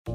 Hey,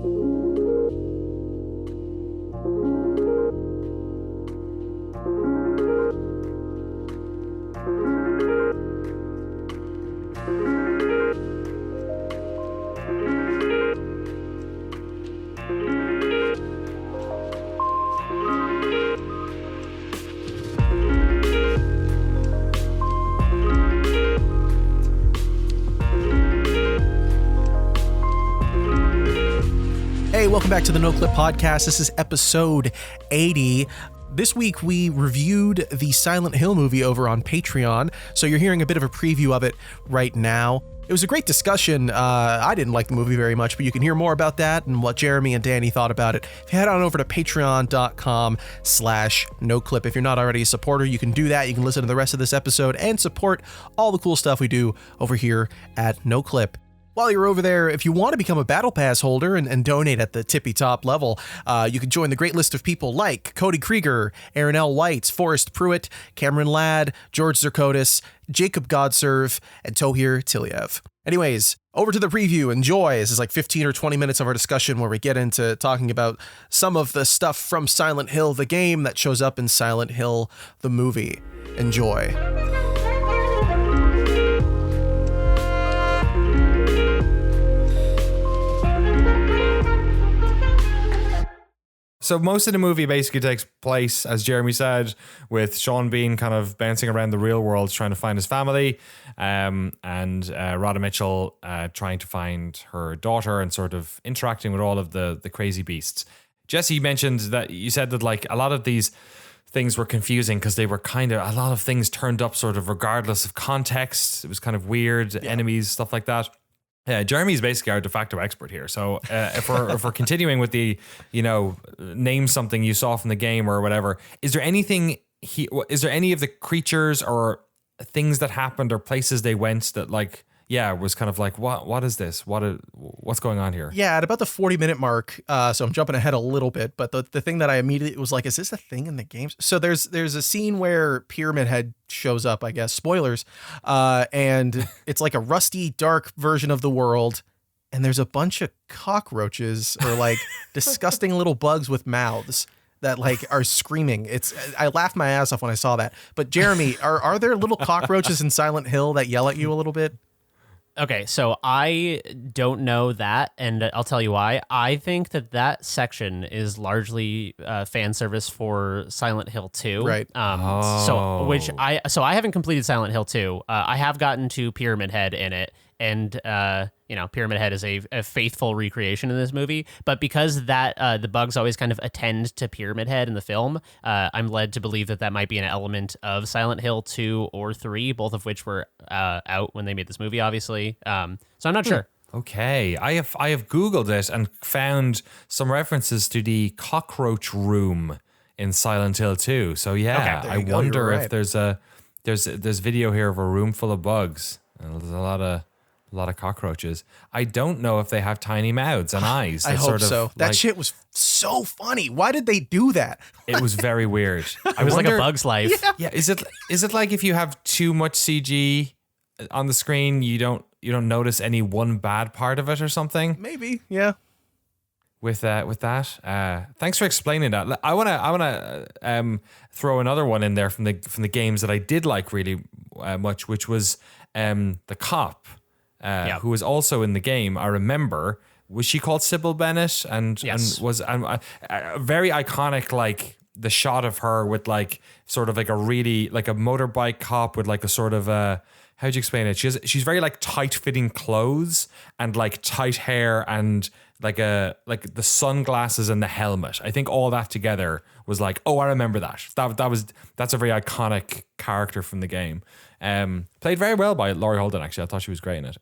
welcome back to the Noclip podcast. This is episode 80. This week we reviewed the Silent Hill movie over on Patreon, so you're hearing a bit of a preview of it right now. It was a great discussion. I didn't like the movie very much, but you can hear more about that and what Jeremy and Danny thought about it. If you head on over to patreon.com/noclip. If you're not already a supporter, you can do that. You can listen to the rest of this episode and support all the cool stuff we do over here at Noclip. While you're over there, if you want to become a Battle Pass holder and donate at the tippy top level, you can join the great list of people like Cody Krieger, Aaron L. White, Forrest Pruitt, Cameron Ladd, George Zirkotis, Jacob Godserve, and Tohir Tiliev. Anyways, over to the preview. Enjoy. This is like 15 or 20 minutes of our discussion where we get into talking about some of the stuff from Silent Hill, the game, that shows up in Silent Hill, the movie. Enjoy. So most of the movie basically takes place, as Jeremy said, with Sean Bean kind of bouncing around the real world trying to find his family, and Radha Mitchell trying to find her daughter and sort of interacting with all of the crazy beasts. Jesse mentioned that you said that like a lot of these things were confusing because they were kind of, a lot of things turned up sort of regardless of context. It was kind of weird, enemies, stuff like that. Jeremy's basically our de facto expert here. So if we're continuing with the, name something you saw from the game or whatever, is there any of the creatures or things that happened or places they went that was kind of like, what is this? What's going on here? Yeah, at about the 40-minute mark, so I'm jumping ahead a little bit, but the thing that I immediately was like, is this a thing in the games? So there's a scene where Pyramid Head shows up, I guess, spoilers, and it's like a rusty, dark version of the world, and there's a bunch of cockroaches or like disgusting little bugs with mouths that like are screaming. I laughed my ass off when I saw that. But Jeremy, are there little cockroaches in Silent Hill that yell at you a little bit? Okay, so I don't know that, and I'll tell you why. I think that section is largely fan service for Silent Hill 2. Right. So I haven't completed Silent Hill 2. I have gotten to Pyramid Head in it, and Pyramid Head is a faithful recreation in this movie. But because that the bugs always kind of attend to Pyramid Head in the film, I'm led to believe that might be an element of Silent Hill 2 or 3, both of which were out when they made this movie, obviously. So I'm not sure. Okay, I have Googled it and found some references to the cockroach room in Silent Hill 2. So yeah, I wonder if there's video here of a room full of bugs. There's a lot of cockroaches. I don't know if they have tiny mouths and eyes. I hope so. That shit was so funny. Why did they do that? It was very weird. It was like a Bug's Life. Yeah. Is it like if you have too much CG on the screen, you don't notice any one bad part of it or something? Maybe. Yeah. With that, thanks for explaining that. I wanna throw another one in there from the games that I did like really much, which was the cop. Who was also in the game. I remember, was she called Sybil Bennett? And was very iconic, like the shot of her with like sort of like a really like a motorbike cop with like a sort of how'd you explain it? She's very like tight fitting clothes and like tight hair and like the sunglasses and the helmet. I think all that together was like, oh, I remember that. That's a very iconic character from the game. Played very well by Laurie Holden, actually. I thought she was great in it.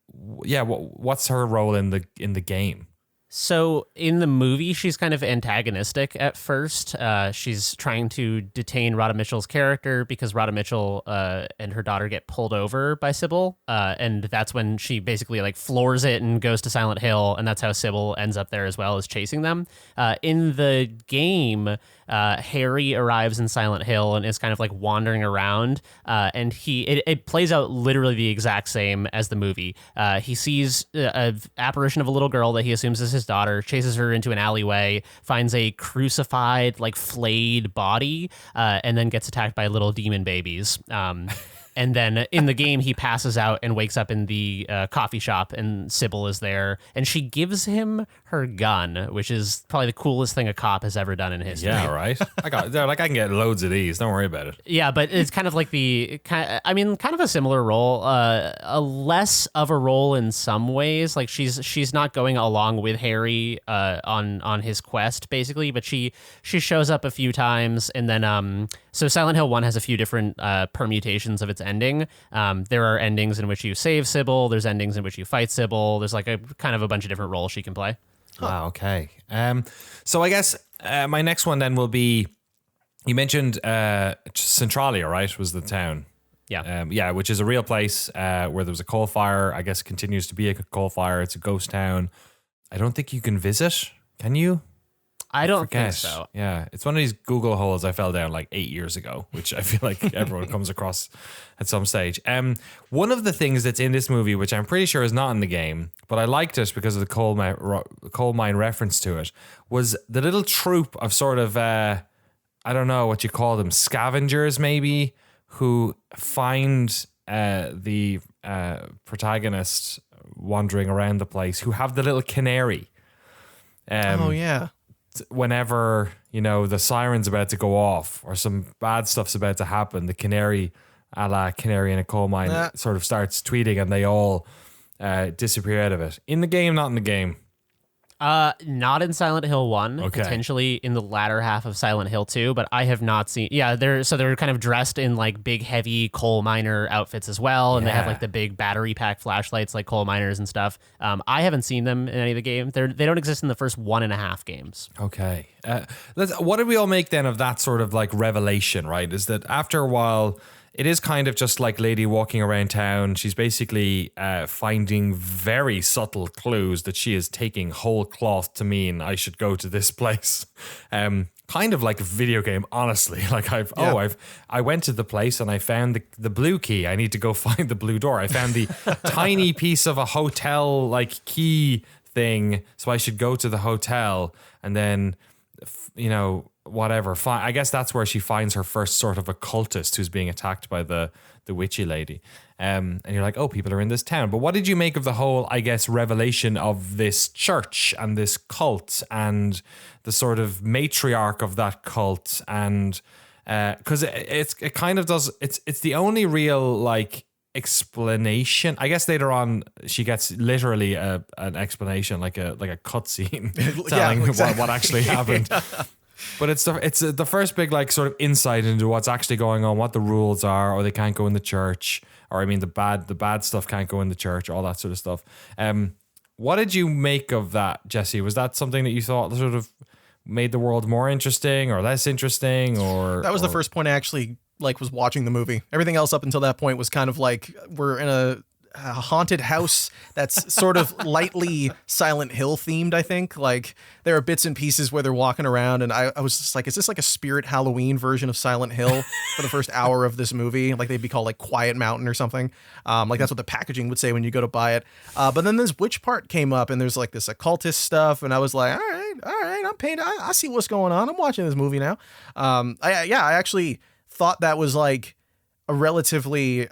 What's her role in the game? So in the movie, she's kind of antagonistic at first. She's trying to detain Radha Mitchell's character because Radha Mitchell and her daughter get pulled over by Sybil. And that's when she basically like floors it and goes to Silent Hill. And that's how Sybil ends up there as well, as chasing them. In the game, Harry arrives in Silent Hill and is kind of like wandering around. And it plays out literally the exact same as the movie. He sees an apparition of a little girl that he assumes is his his daughter, chases her into an alleyway, finds a crucified, like flayed body, and then gets attacked by little demon babies. And then in the game, he passes out and wakes up in the coffee shop, and Sybil is there, and she gives him her gun, which is probably the coolest thing a cop has ever done in history. Yeah, right. They're like, I can get loads of these. Don't worry about it. Yeah, but it's kind of like kind of a similar role, a less of a role in some ways. Like she's not going along with Harry on his quest basically, but she shows up a few times, and then so Silent Hill 1 has a few different permutations of its ending. There are endings in which you save Sybil. There's endings in which you fight Sybil. There's like a kind of a bunch of different roles she can play. Wow. Okay. So I guess my next one then will be, you mentioned Centralia, right? Was the town? Yeah. Yeah, which is a real place where there was a coal fire. I guess continues to be a coal fire. It's a ghost town. I don't think you can visit. Can you? I don't think so. Yeah, it's one of these Google holes I fell down like 8 years ago, which I feel like everyone comes across at some stage. One of the things that's in this movie, which I'm pretty sure is not in the game, but I liked it because of the coal mine reference to it, was the little troop of sort of, I don't know what you call them, scavengers maybe, who find the protagonist wandering around the place, who have the little canary. Oh, yeah. Whenever, you know, the siren's about to go off or some bad stuff's about to happen, the canary, a la Canary in a Coal Mine, sort of starts tweeting, and they all disappear out of it. In the game, not in the game. Not in Silent Hill 1, Okay. potentially in the latter half of Silent Hill 2, but I have not seen. Yeah, they're kind of dressed in like big, heavy coal miner outfits as well, and they have like the big battery pack flashlights like coal miners and stuff. I haven't seen them in any of the games. They don't exist in the first 1.5 games. Okay. What did we all make then of that sort of like revelation, right? Is that after a while, it is kind of just like Lady walking around town. She's basically finding very subtle clues that she is taking whole cloth to mean I should go to this place. Kind of like a video game, honestly. Like I went to the place and I found the blue key. I need to go find the blue door. I found the tiny piece of a hotel like key thing, so I should go to the hotel and then, you know, whatever. I guess that's where she finds her first sort of occultist who's being attacked by the witchy lady. And you're like, oh, people are in this town. But what did you make of the whole, I guess, revelation of this church and this cult and the sort of matriarch of that cult? And because it kind of does, it's the only real like explanation. I guess later on she gets literally an explanation, like a cutscene telling what actually happened. But it's the first big like sort of insight into what's actually going on, what the rules are, or they can't go in the church, or I mean the bad stuff can't go in the church, all that sort of stuff. What did you make of that, Jesse? Was that something that you thought sort of made the world more interesting or less interesting, or that was the first point I actually like was watching the movie. Everything else up until that point was kind of like we're in a haunted house that's sort of lightly Silent Hill themed. I think like there are bits and pieces where they're walking around, and I was just like, is this like a Spirit Halloween version of Silent Hill for the first hour of this movie? Like they'd be called like Quiet Mountain or something. Like that's what the packaging would say when you go to buy it. But then this witch part came up, and there's like this occultist stuff, and I was like, all right, I'm paying. I see what's going on. I'm watching this movie now. I actually thought that was like a relatively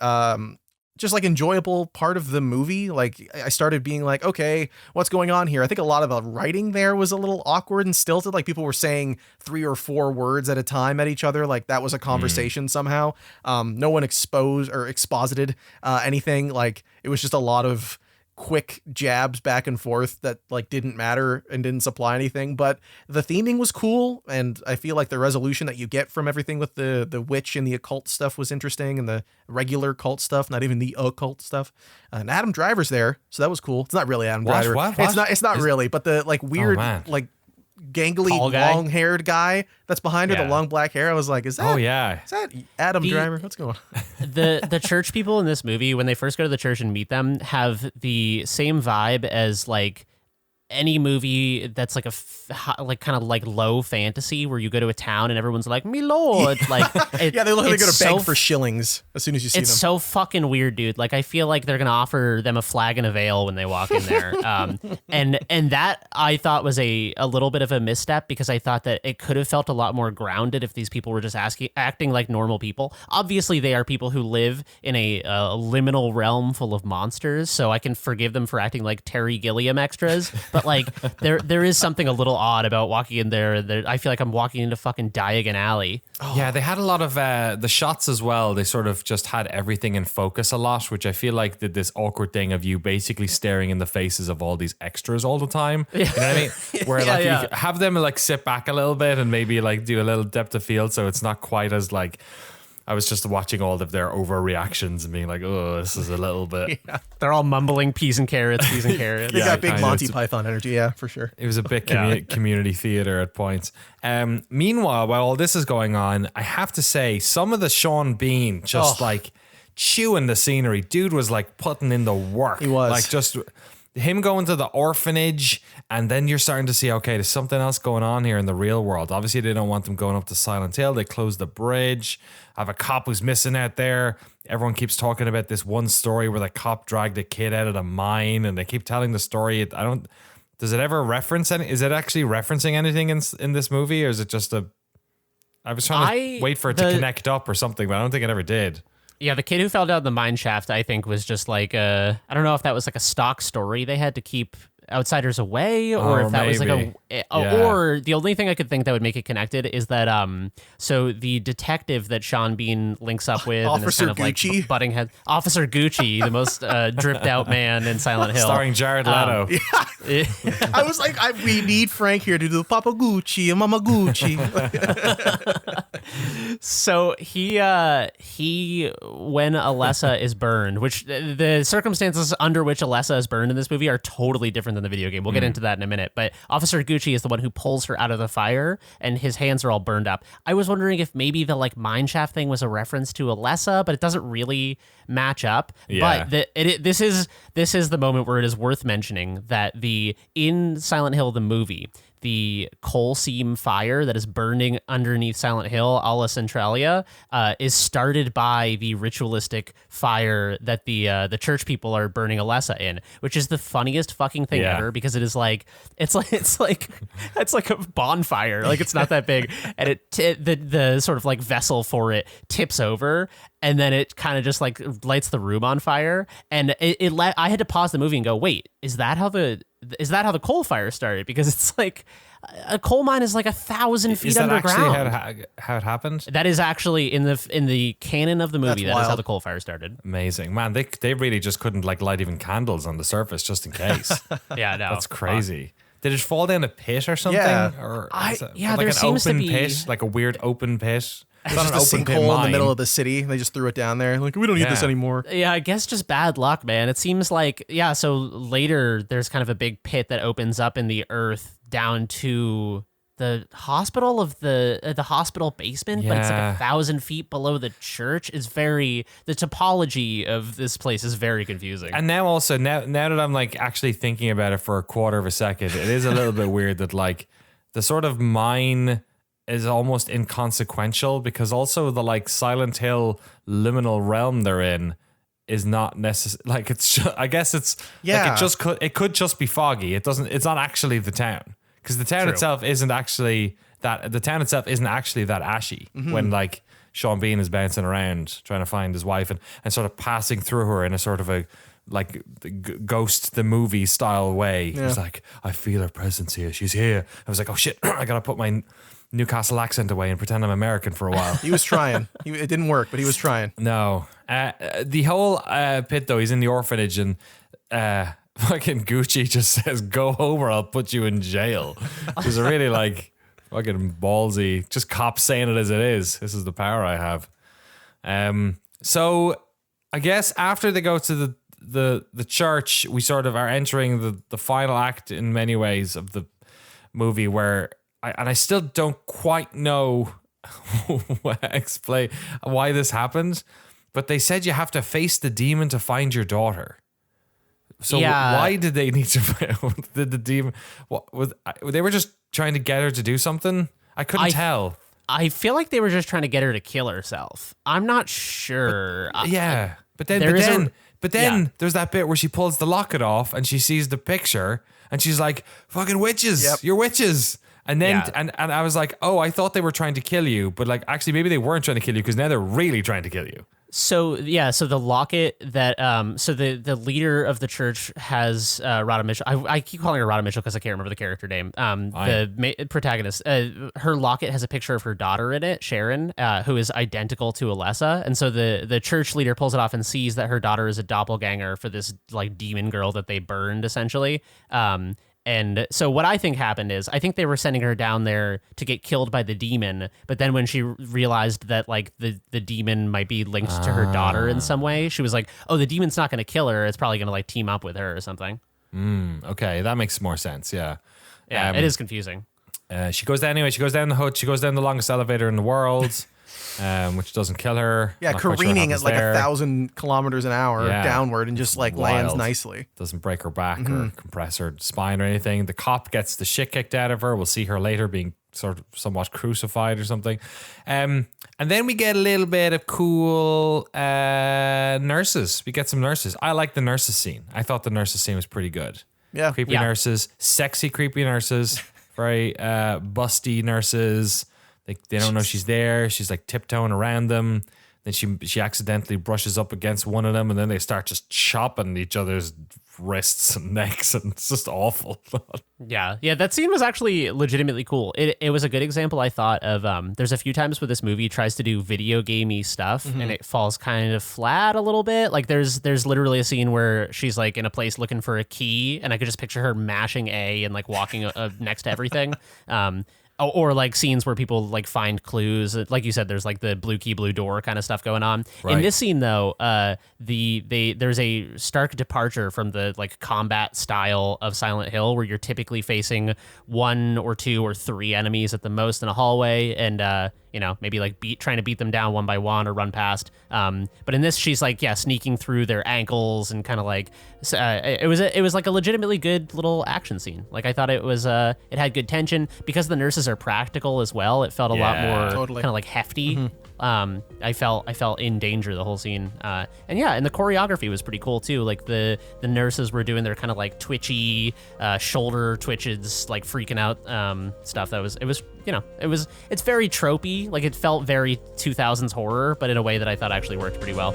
just like enjoyable part of the movie. Like I started being like, okay, what's going on here? I think a lot of the writing there was a little awkward and stilted. Like people were saying 3 or 4 words at a time at each other. Like that was a conversation somehow. No one exposited anything. Like it was just a lot of quick jabs back and forth that like didn't matter and didn't supply anything, but the theming was cool, and I feel like the resolution that you get from everything with the witch and the occult stuff was interesting, and the regular cult stuff, not even the occult stuff. And Adam Driver's there, so that was cool. It's not really Adam Driver. What? It's not really, but the like weird like gangly long-haired guy that's behind her, the long black hair. I was like, is that is that Adam Driver? What's going on? The church people in this movie, when they first go to the church and meet them, have the same vibe as like any movie that's like like kind of like low fantasy where you go to a town and everyone's like, "Me lord," like They look like they're gonna beg so for shillings as soon as you see it's them. so fucking weird, dude. Like I feel like they're gonna offer them a flag and a veil when they walk in there, and that I thought was a little bit of a misstep because I thought that it could have felt a lot more grounded if these people were just acting like normal people. Obviously, they are people who live in a liminal realm full of monsters, so I can forgive them for acting like Terry Gilliam extras. But like there is something a little odd about walking in there. I feel like I'm walking into fucking Diagon Alley. Yeah, they had a lot of the shots as well. They sort of just had everything in focus a lot, which I feel like did this awkward thing of you basically staring in the faces of all these extras all the time. You know what I mean? Where like you have them like sit back a little bit and maybe like do a little depth of field, so it's not quite as like. I was just watching all of their overreactions and being like, oh, this is a little bit. Yeah. They're all mumbling peas and carrots, peas and carrots. They got big Monty Python energy, yeah, for sure. It was a bit community theater at points. Meanwhile, while all this is going on, I have to say, some of the Sean Bean just like chewing the scenery. Dude was like putting in the work. He was. Like just him going to the orphanage, and then you're starting to see, okay, there's something else going on here in the real world. Obviously, they don't want them going up to Silent Hill. They closed the bridge. I have a cop who's missing out there. Everyone keeps talking about this one story where the cop dragged a kid out of the mine, and they keep telling the story. Does it ever reference any? Is it actually referencing anything in this movie, or is it just a? I was trying to wait for it to connect up or something, but I don't think it ever did. Yeah, the kid who fell down the mine shaft, I think, was just like I don't know if that was like a stock story they had to keep outsiders away, or if that was like or the only thing I could think that would make it connected is that so the detective that Sean Bean links up with and is kind of Gucci. like butting heads, Officer Gucci, the most dripped out man in Silent Hill, starring Jared Leto. I was like, we need Frank here to do Papa Gucci and Mama Gucci. So he when Alessa is burned, which the circumstances under which Alessa is burned in this movie are totally different than the video game. We'll get into that in a minute. But Officer Gucci is the one who pulls her out of the fire, and his hands are all burned up. I was wondering if maybe the like mine shaft thing was a reference to Alessa, but it doesn't really match up. Yeah. But this is the moment where it is worth mentioning that in Silent Hill the movie, the coal seam fire that is burning underneath Silent Hill, a la Centralia, is started by the ritualistic fire that the church people are burning Alessa in, which is the funniest fucking thing ever, because it is like it's like a bonfire, like it's not that big, and the sort of like vessel for it tips over, and then it kind of just like lights the room on fire, and I had to pause the movie and go, wait, is that how the coal fire started? Because it's like a coal mine is like 1,000 feet underground. Is that actually how it happened? That is actually in the canon of the movie. That is how the coal fire started. Amazing, man. They really just couldn't like light even candles on the surface just in case. Yeah, no, that's crazy. Did it fall down a pit or something? Yeah. Or like there an seems open to be pit, like a weird open pit. It's Not just an open sinkhole in the middle of the city. They just threw it down there. Like, we don't need this anymore. Yeah, I guess just bad luck, man. It seems like, so later there's kind of a big pit that opens up in the earth down to the hospital of the hospital basement, but it's like 1,000 feet below the church. The topology of this place is very confusing. And now also, now that I'm like actually thinking about it for a quarter of a second, it is a little bit weird that like the sort of mine is almost inconsequential, because also the like Silent Hill liminal realm they're in is not necessary. Like I guess it's like it could just be foggy. It's not actually the town, because the town itself isn't actually that. The town itself isn't actually that ashy when like Sean Bean is bouncing around trying to find his wife and sort of passing through her in a sort of a like the Ghost the movie style way. He's like, I feel her presence here. She's here. I was like, oh shit, I gotta put my Newcastle accent away and pretend I'm American for a while. He was trying. It didn't work, but he was trying. No. The whole pit though, he's in the orphanage, and fucking Gucci just says, go home or I'll put you in jail. Which is really like fucking ballsy. Just cops saying it as it is. This is the power I have. So I guess after they go to the church, we sort of are entering the final act in many ways of the movie, where I still don't quite know explain why this happened, but they said you have to face the demon to find your daughter. So Yeah. why did they need to? Did the demon? What was? They were just trying to get her to do something. I couldn't tell. I feel like they were just trying to get her to kill herself. I'm not sure. Yeah, but then Yeah. there's that bit where she pulls the locket off and she sees the picture and she's like, "Fucking witches! Yep. You're witches!" And then Yeah. and I was like, "Oh, I thought they were trying to kill you, but like actually maybe they weren't trying to kill you because now they're really trying to kill you." So the locket that so the leader of the church has Radha Mitchell. I keep calling her Radha Mitchell because I can't remember the character name. The protagonist. Her locket has a picture of her daughter in it, Sharon, who is identical to Alessa. And so the church leader pulls it off and sees that her daughter is a doppelganger for this like demon girl that they burned essentially. And so what I think happened is I think they were sending her down there to get killed by the demon. But then when she realized that like the demon might be linked to her daughter in some way, she was like, oh, the demon's not going to kill her. It's probably going to like team up with her or something. Okay, that makes more sense. Yeah. Yeah, it is confusing. She goes down anyway. She goes down the hood. She goes down the longest elevator in the world, which doesn't kill her. Yeah, Not quite sure careening what at like happens there. 1,000 kilometers an hour Yeah. downward and just like lands Wild. nicely. Doesn't break her back or compress her spine or anything. The cop gets the shit kicked out of her. We'll see her later being sort of somewhat crucified or something. And then we get a little bit of cool nurses. We get some nurses. I like the nurses scene. I thought the nurses scene was pretty good. Yeah. Creepy Yeah. nurses, sexy creepy nurses, very busty nurses. They don't know she's there. She's like tiptoeing around them. Then she accidentally brushes up against one of them, and then they start just chopping each other's wrists and necks, and it's just awful. Yeah, that scene was actually legitimately cool. It was a good example, I thought, of there's a few times where this movie tries to do video gamey stuff and it falls kind of flat a little bit. Like there's literally a scene where she's like in a place looking for a key, and I could just picture her mashing A and like walking next to everything. Or like scenes where people like find clues. Like you said, there's like the blue key, blue door kind of stuff going on. Right. In this scene though, there's a stark departure from the like combat style of Silent Hill, where you're typically facing 1 or 2 or 3 enemies at the most in a hallway, and maybe like trying to beat them down one by one or run past. But in this, she's like sneaking through their ankles and kind of like it was like a legitimately good little action scene. Like I thought it was it had good tension because the nurses are practical as well. It felt a lot more Totally. kind of like hefty. I felt in danger the whole scene. And the choreography was pretty cool too. Like the nurses were doing their kind of like twitchy shoulder twitches, like freaking out stuff. It's very tropey. Like it felt very 2000s horror, but in a way that I thought actually worked pretty well.